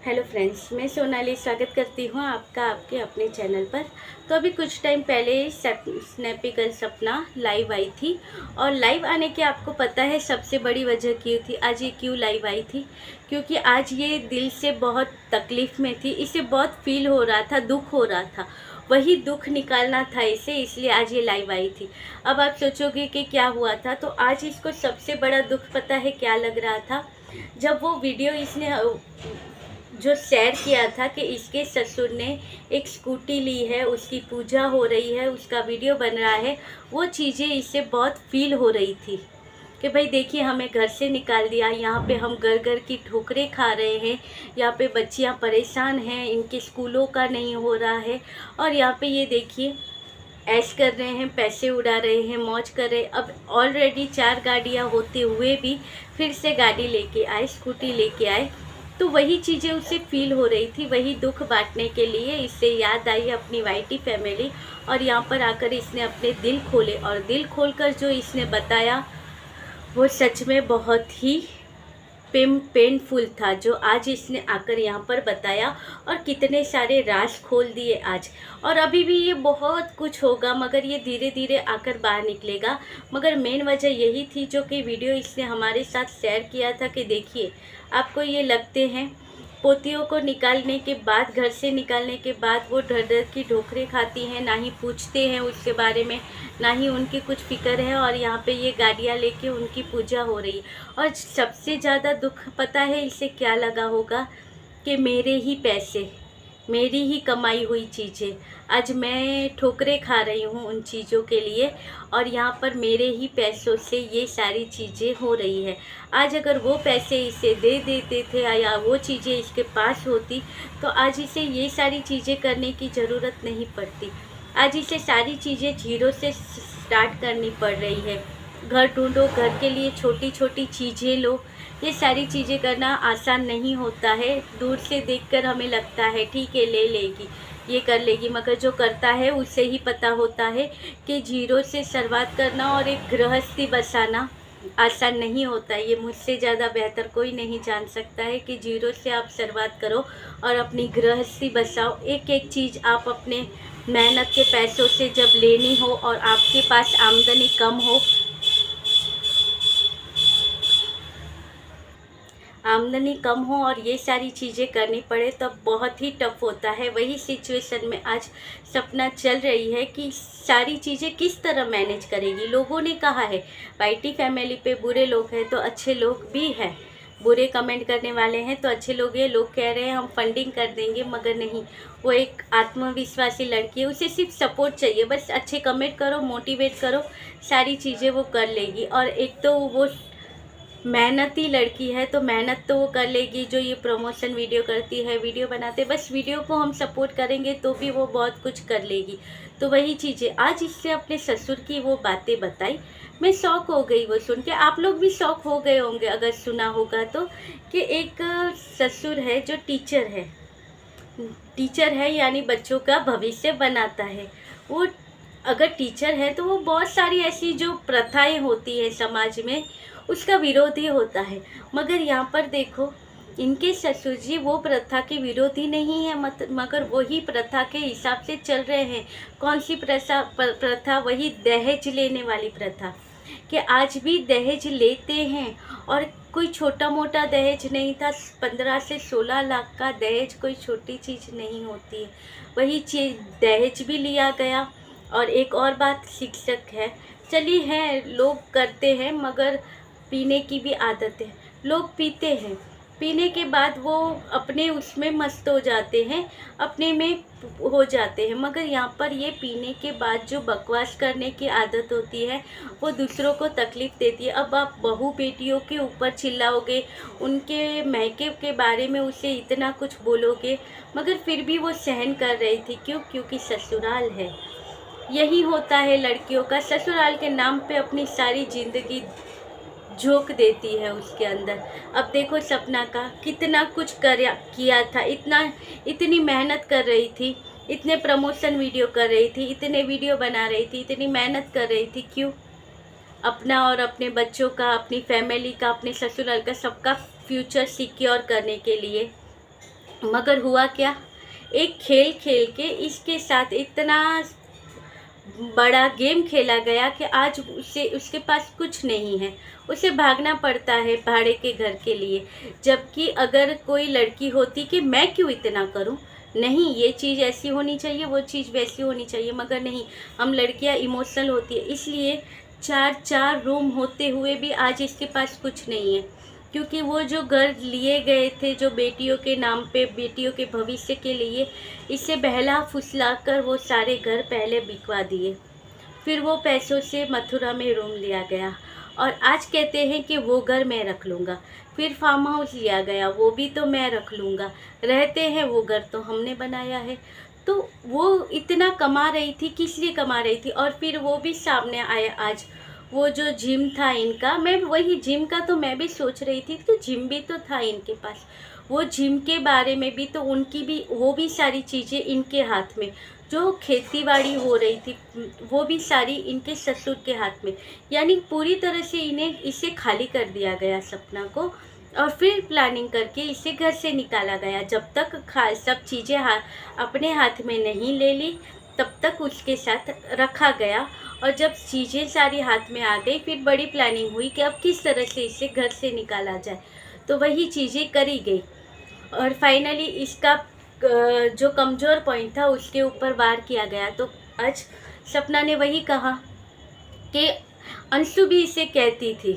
Hello friends, मैं सोनाली स्वागत करती हूँ आपका आपके अपने चैनल पर। तो अभी कुछ टाइम पहले स्नैपी गर्ल सपना लाइव आई थी। और लाइव आने की आपको पता है सबसे बड़ी वजह क्यों थी, आज ये क्यों लाइव आई थी? क्योंकि आज ये दिल से बहुत तकलीफ़ में थी, इसे बहुत फील हो रहा था, दुख हो रहा था, वही दुख निकालना था इसे, इसलिए आज ये लाइव आई थी। अब आप सोचोगे कि क्या हुआ था, तो आज इसको सबसे बड़ा दुख पता है क्या लग रहा था? जब वो वीडियो इसने जो शेयर किया था कि इसके ससुर ने एक स्कूटी ली है, उसकी पूजा हो रही है, उसका वीडियो बन रहा है, वो चीज़ें इससे बहुत फील हो रही थी कि भाई देखिए हमें घर से निकाल दिया, यहाँ पे हम घर घर की ठोकरें खा रहे हैं, यहाँ पे बच्चियाँ परेशान हैं, इनके स्कूलों का नहीं हो रहा है, और यहाँ पे ये देखिए ऐश कर रहे हैं, पैसे उड़ा रहे हैं, मौज कर रहे हैं। अब ऑलरेडी 4 गाड़ियाँ होते हुए भी फिर से गाड़ी लेके आए, स्कूटी लेके आए। तो वही चीज़ें उसे फील हो रही थी, वही दुख बांटने के लिए इससे याद आई अपनी वाईटी फैमिली। और यहाँ पर आकर इसने अपने दिल खोले, और दिल खोलकर जो इसने बताया वो सच में बहुत ही पेनफुल था, जो आज इसने आकर यहाँ पर बताया, और कितने सारे राज खोल दिए आज। और अभी भी ये बहुत कुछ होगा, मगर ये धीरे धीरे आकर बाहर निकलेगा। मगर मेन वजह यही थी जो कि वीडियो इसने हमारे साथ शेयर किया था कि देखिए आपको ये लगते हैं पोतियों को निकालने के बाद, घर से निकालने के बाद वो डर डर की ठोकरें खाती हैं, ना ही पूछते हैं उसके बारे में, ना ही उनकी कुछ फिक्र है, और यहाँ पे ये गाड़ियाँ लेके उनकी पूजा हो रही है। और सबसे ज़्यादा दुख पता है इसे क्या लगा होगा? कि मेरे ही पैसे, मेरी ही कमाई हुई चीज़ें, आज मैं ठोकरें खा रही हूँ उन चीज़ों के लिए, और यहाँ पर मेरे ही पैसों से ये सारी चीज़ें हो रही है। आज अगर वो पैसे इसे दे देते थे या वो चीज़ें इसके पास होती, तो आज इसे ये सारी चीज़ें करने की ज़रूरत नहीं पड़ती। आज इसे सारी चीज़ें जीरो से स्टार्ट करनी पड़ रही है। घर ढूंढो, घर के लिए छोटी छोटी चीज़ें लो, ये सारी चीज़ें करना आसान नहीं होता है। दूर से देखकर हमें लगता है ठीक है ले लेगी, ये कर लेगी, मगर जो करता है उसे ही पता होता है कि जीरो से शुरुआत करना और एक गृहस्थी बसाना आसान नहीं होता। ये मुझसे ज़्यादा बेहतर कोई नहीं जान सकता है कि जीरो से आप शुरुआत करो और अपनी गृहस्थी बसाओ। एक एक चीज़ आप अपने मेहनत के पैसों से जब लेनी हो और आपके पास आमदनी कम हो, और ये सारी चीज़ें करनी पड़े, तब बहुत ही टफ होता है। वही सिचुएशन में आज सपना चल रही है कि सारी चीज़ें किस तरह मैनेज करेगी। लोगों ने कहा है वाईटी फैमिली पे बुरे लोग हैं तो अच्छे लोग भी हैं, बुरे कमेंट करने वाले हैं तो अच्छे लोग हैं। लोग कह रहे हैं हम फंडिंग कर देंगे, मगर नहीं, वो एक आत्मविश्वासी लड़की है, उसे सिर्फ सपोर्ट चाहिए, बस अच्छे कमेंट करो, मोटिवेट करो, सारी चीज़ें वो कर लेगी। और एक तो वो मेहनती लड़की है, तो मेहनत तो वो कर लेगी। जो ये प्रमोशन वीडियो करती है, वीडियो बनाते, बस वीडियो को हम सपोर्ट करेंगे तो भी वो बहुत कुछ कर लेगी। तो वही चीज़ें आज इससे अपने ससुर की वो बातें बताई, मैं शौक हो गई वो सुन के। आप लोग भी शौक हो गए होंगे अगर सुना होगा तो, कि एक ससुर है जो टीचर है, यानी बच्चों का भविष्य बनाता है। वो अगर टीचर है तो वो बहुत सारी ऐसी जो प्रथाएं होती है समाज में, उसका विरोधी होता है। मगर यहाँ पर देखो, इनके ससुर जी वो प्रथा के विरोधी नहीं है, मगर वही प्रथा के हिसाब से चल रहे हैं। कौन सी प्रथा? वही दहेज लेने वाली प्रथा, कि आज भी दहेज लेते हैं। और कोई छोटा मोटा दहेज नहीं था, 15 से 16 लाख का दहेज कोई छोटी चीज़ नहीं होती है। वही चीज़ दहेज भी लिया गया। और एक और बात, शिक्षक है, चलिए है लोग करते हैं, मगर पीने की भी आदत है, लोग पीते हैं, पीने के बाद वो अपने उसमें मस्त हो जाते हैं, अपने में हो जाते हैं। मगर यहाँ पर ये पीने के बाद जो बकवास करने की आदत होती है वो दूसरों को तकलीफ़ देती है। अब आप बहू बेटियों के ऊपर चिल्लाओगे, उनके मैके के बारे में उसे इतना कुछ बोलोगे, मगर फिर भी वो सहन कर रही थी। क्यों? क्योंकि ससुराल है। यही होता है लड़कियों का, ससुराल के नाम पे अपनी सारी ज़िंदगी झोंक देती है उसके अंदर। अब देखो सपना का कितना कुछ किया था, इतनी मेहनत कर रही थी, इतने प्रमोशन वीडियो कर रही थी, इतने वीडियो बना रही थी, इतनी मेहनत कर रही थी। क्यों? अपना और अपने बच्चों का, अपनी फैमिली का, अपने ससुराल का, सबका फ्यूचर सिक्योर करने के लिए। मगर हुआ क्या, एक खेल खेल के इसके साथ इतना बड़ा गेम खेला गया कि आज उसे उसके पास कुछ नहीं है। उसे भागना पड़ता है भाड़े के घर के लिए। जबकि अगर कोई लड़की होती कि मैं क्यों इतना करूं, नहीं ये चीज़ ऐसी होनी चाहिए, वो चीज़ वैसी होनी चाहिए, मगर नहीं, हम लड़कियां इमोशनल होती है। इसलिए चार चार रूम होते हुए भी आज इसके पास कुछ नहीं है, क्योंकि वो जो घर लिए गए थे जो बेटियों के नाम पे, बेटियों के भविष्य के लिए, इसे बहला फुसला कर वो सारे घर पहले बिकवा दिए। फिर वो पैसों से मथुरा में रूम लिया गया और आज कहते हैं कि वो घर मैं रख लूँगा। फिर फार्म हाउस लिया गया, वो भी तो मैं रख लूँगा। रहते हैं, वो घर तो हमने बनाया है। तो वो इतना कमा रही थी, किस लिए कमा रही थी? और फिर वो भी सामने आया आज। वो जो जिम था इनका, मैं वही जिम का तो मैं भी सोच रही थी कि जिम भी तो था इनके पास। वो जिम के बारे में भी तो उनकी भी, वो भी सारी चीज़ें इनके हाथ में। जो खेतीबाड़ी हो रही थी वो भी सारी इनके ससुर के हाथ में। यानी पूरी तरह से इन्हें इसे खाली कर दिया गया सपना को, और फिर प्लानिंग करके इसे घर से निकाला गया। जब तक सब चीज़ें अपने हाथ में नहीं ले ली, तब तक उसके साथ रखा गया। और जब चीज़ें सारी हाथ में आ गई, फिर बड़ी प्लानिंग हुई कि अब किस तरह से इसे घर से निकाला जाए। तो वही चीज़ें करी गई और फाइनली इसका जो कमज़ोर पॉइंट था उसके ऊपर वार किया गया। तो आज सपना ने वही कहा कि अंशु भी इसे कहती थी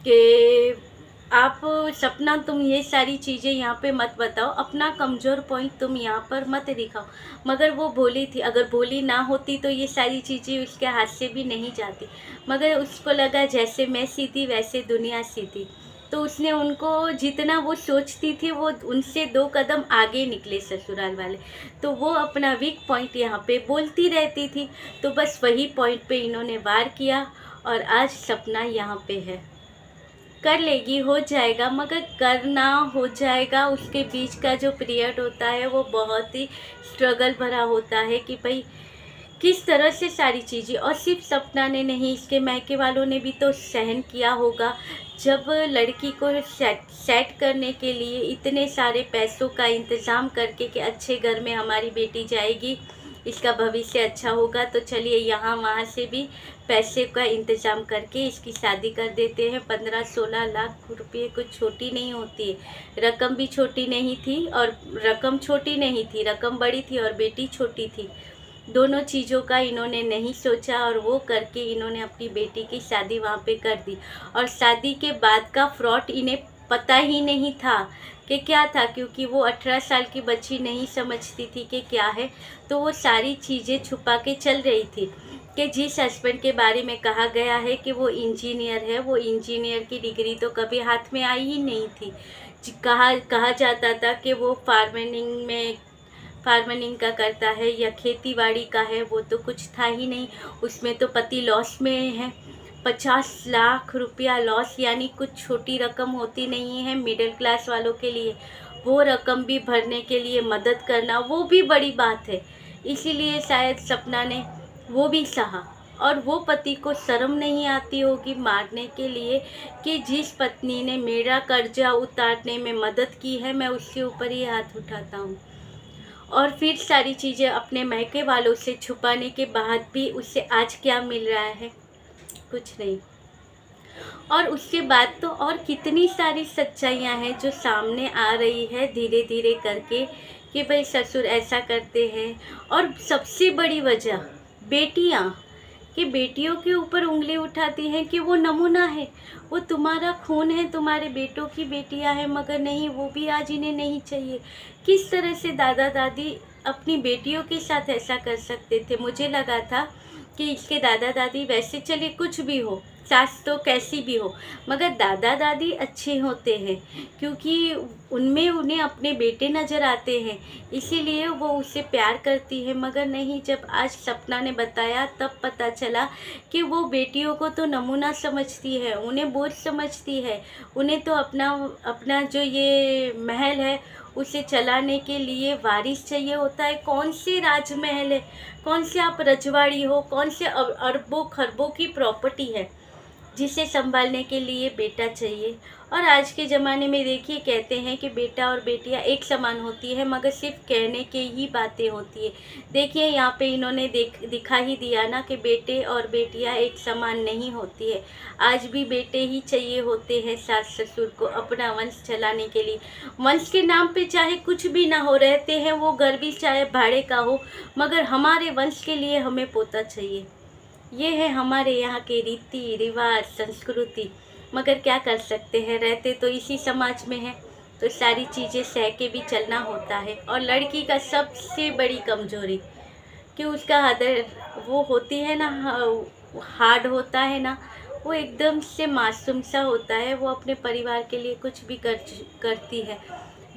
कि आप सपना, तुम ये सारी चीज़ें यहाँ पे मत बताओ, अपना कमज़ोर पॉइंट तुम यहाँ पर मत दिखाओ। मगर वो भोली थी, अगर भोली ना होती तो ये सारी चीज़ें उसके हाथ से भी नहीं जाती। मगर उसको लगा जैसे मैं सीधी वैसे दुनिया सीधी। तो उसने उनको, जितना वो सोचती थी वो उनसे 2 कदम आगे निकले ससुराल वाले। तो वो अपना वीक पॉइंट यहाँ पे बोलती रहती थी। तो बस वही पॉइंट पे इन्होंने वार किया और आज सपना यहाँ पे है। कर लेगी, हो जाएगा, मगर करना हो जाएगा, उसके बीच का जो पीरियड होता है वो बहुत ही स्ट्रगल भरा होता है कि भाई किस तरह से सारी चीज़ें। और सिर्फ सपना ने नहीं, इसके मायके वालों ने भी तो सहन किया होगा। जब लड़की को सेट करने के लिए इतने सारे पैसों का इंतज़ाम करके कि अच्छे घर में हमारी बेटी जाएगी, इसका भविष्य अच्छा होगा, तो चलिए यहाँ वहाँ से भी पैसे का इंतज़ाम करके इसकी शादी कर देते हैं। 15-16 लाख रुपये कुछ छोटी नहीं होती है। रकम भी छोटी नहीं थी और रकम छोटी नहीं थी, रकम बड़ी थी और बेटी छोटी थी। दोनों चीज़ों का इन्होंने नहीं सोचा और वो करके इन्होंने अपनी बेटी की शादी वहाँ पे कर दी। और शादी के बाद का फ्रॉड इन्हें पता ही नहीं था कि क्या था, क्योंकि वो 18 साल की बच्ची नहीं समझती थी कि क्या है। तो वो सारी चीज़ें छुपा के चल रही थी कि जिस हस्बैंड के बारे में कहा गया है कि इंजीनियर है, वो इंजीनियर की डिग्री तो कभी हाथ में आई ही नहीं थी। कहा जाता था कि वो फार्मिंग का करता है या खेतीबाड़ी का है, वो तो कुछ था ही नहीं। उसमें तो पति लॉस में है। 50 लाख रुपया लॉस, यानी कुछ छोटी रकम होती नहीं है मिडिल क्लास वालों के लिए। वो रकम भी भरने के लिए मदद करना, वो भी बड़ी बात है। इसीलिए शायद सपना ने वो भी सहा। और वो पति को शर्म नहीं आती होगी मारने के लिए कि जिस पत्नी ने मेरा कर्जा उतारने में मदद की है, मैं उसके ऊपर ही हाथ उठाता हूँ। और फिर सारी चीज़ें अपने मायके वालों से छुपाने के बाद भी उससे आज क्या मिल रहा है? कुछ नहीं। और उसके बाद तो और कितनी सारी सच्चाइयाँ हैं जो सामने आ रही है धीरे धीरे करके कि भाई ससुर ऐसा करते हैं। और सबसे बड़ी वजह बेटियाँ, कि बेटियों के ऊपर उंगली उठाती हैं कि वो नमूना है, वो तुम्हारा खून है, तुम्हारे बेटों की बेटियां हैं, मगर नहीं, वो भी आज इन्हें नहीं चाहिए। किस तरह से दादा दादी अपनी बेटियों के साथ ऐसा कर सकते थे? मुझे लगा था कि इसके दादा दादी वैसे चलिए कुछ भी हो, सास तो कैसी भी हो, मगर दादा दादी अच्छे होते हैं क्योंकि उनमें उन्हें अपने बेटे नज़र आते हैं, इसीलिए वो उसे प्यार करती है। मगर नहीं, जब आज सपना ने बताया तब पता चला कि वो बेटियों को तो नमूना समझती है, उन्हें बोझ समझती है। उन्हें तो अपना जो ये महल है उसे चलाने के लिए वारिस चाहिए होता है। कौन से राजमहल है, कौन से आप रजवाड़ी हो, कौन से अरबों खरबों की प्रॉपर्टी है, जिसे संभालने के लिए बेटा चाहिए। और आज के ज़माने में देखिए कहते हैं कि बेटा और बेटियां एक समान होती है, मगर सिर्फ कहने के ही बातें होती है। देखिए यहाँ पे इन्होंने दिखा ही दिया ना कि बेटे और बेटियां एक समान नहीं होती है। आज भी बेटे ही चाहिए होते हैं सास ससुर को अपना वंश चलाने के लिए। वंश के नाम पे चाहे कुछ भी ना हो, रहते हैं वो घर भी चाहे भाड़े का हो, मगर हमारे वंश के लिए हमें पोता चाहिए। ये है हमारे यहाँ के रीति रिवाज संस्कृति। मगर क्या कर सकते हैं, रहते तो इसी समाज में है, तो सारी चीज़ें सह के भी चलना होता है। और लड़की का सबसे बड़ी कमजोरी कि उसका आदर वो होती है ना, हार्ड होता है ना, वो एकदम से मासूम सा होता है। वो अपने परिवार के लिए कुछ भी करती है।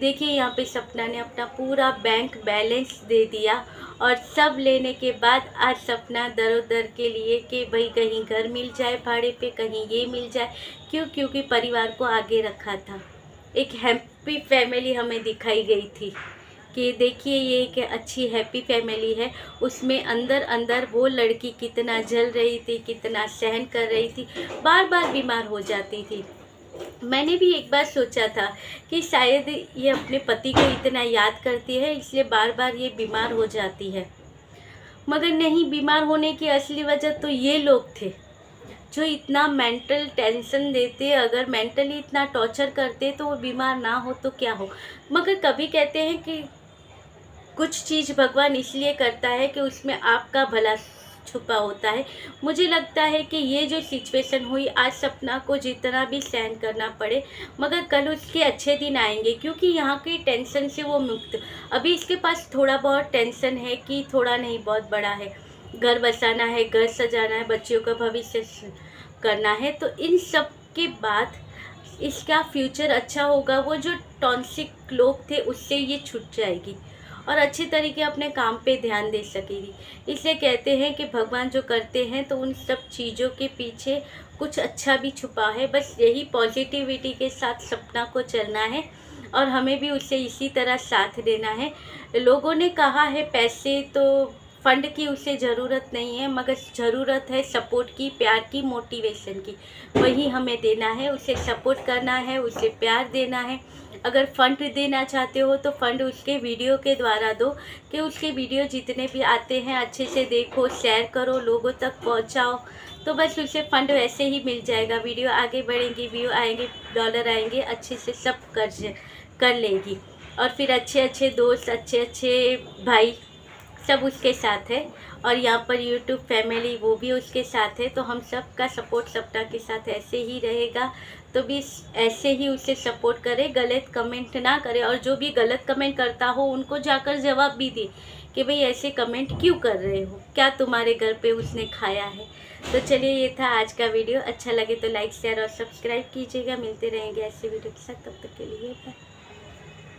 देखिए यहाँ पे सपना ने अपना पूरा बैंक बैलेंस दे दिया, और सब लेने के बाद आज सपना दर के लिए कि भाई कहीं घर मिल जाए भाड़े पे, कहीं ये मिल जाए। क्योंकि परिवार को आगे रखा था। एक हैप्पी फैमिली हमें दिखाई गई थी कि देखिए ये एक अच्छी हैप्पी फैमिली है। उसमें अंदर अंदर वो लड़की कितना जल रही थी, कितना सहन कर रही थी, बार बार बीमार हो जाती थी। मैंने भी एक बार सोचा था कि शायद ये अपने पति को इतना याद करती है इसलिए बार बार ये बीमार हो जाती है, मगर नहीं, बीमार होने की असली वजह तो ये लोग थे जो इतना मेंटल टेंशन देते। अगर मेंटली इतना टॉर्चर करते तो वो बीमार ना हो तो क्या हो। मगर कभी कहते हैं कि कुछ चीज़ भगवान इसलिए करता है कि उसमें आपका भला छुपा होता है। मुझे लगता है कि ये जो सिचुएशन हुई, आज सपना को जितना भी सहन करना पड़े, मगर कल उसके अच्छे दिन आएंगे, क्योंकि यहाँ की टेंशन से वो मुक्त। अभी इसके पास थोड़ा बहुत टेंशन है कि थोड़ा नहीं बहुत बड़ा है, घर बसाना है, घर सजाना है, बच्चियों का भविष्य करना है। तो इन सब के बाद इसका फ्यूचर अच्छा होगा। वो जो टॉक्सिक लोग थे उससे ये छूट जाएगी और अच्छे तरीके अपने काम पे ध्यान दे सकेगी। इसलिए कहते हैं कि भगवान जो करते हैं तो उन सब चीज़ों के पीछे कुछ अच्छा भी छुपा है। बस यही पॉजिटिविटी के साथ सपना को चलना है और हमें भी उसे इसी तरह साथ देना है। लोगों ने कहा है पैसे तो फंड की उसे ज़रूरत नहीं है, मगर ज़रूरत है सपोर्ट की, प्यार की, मोटिवेशन की। वही हमें देना है, उसे सपोर्ट करना है, उसे प्यार देना है। अगर फंड देना चाहते हो तो फंड उसके वीडियो के द्वारा दो, कि उसके वीडियो जितने भी आते हैं अच्छे से देखो, शेयर करो, लोगों तक पहुंचाओ, तो बस उसे फंड वैसे ही मिल जाएगा। वीडियो आगे बढ़ेंगी, व्यू आएंगे, डॉलर आएंगे, अच्छे से सब कर लेगी। और फिर अच्छे अच्छे दोस्त, अच्छे अच्छे भाई सब उसके साथ है, और यहाँ पर यूट्यूब फैमिली वो भी उसके साथ है। तो हम सब का सपोर्ट सपना के साथ ऐसे ही रहेगा। तो भी ऐसे ही उसे सपोर्ट करें, गलत कमेंट ना करें, और जो भी गलत कमेंट करता हो उनको जाकर जवाब भी दे कि भाई ऐसे कमेंट क्यों कर रहे हो, क्या तुम्हारे घर पे उसने खाया है। तो चलिए ये था आज का वीडियो। अच्छा लगे तो लाइक शेयर और सब्सक्राइब कीजिएगा। मिलते रहेंगे ऐसे वीडियो के साथ, तब तक के लिए बाय।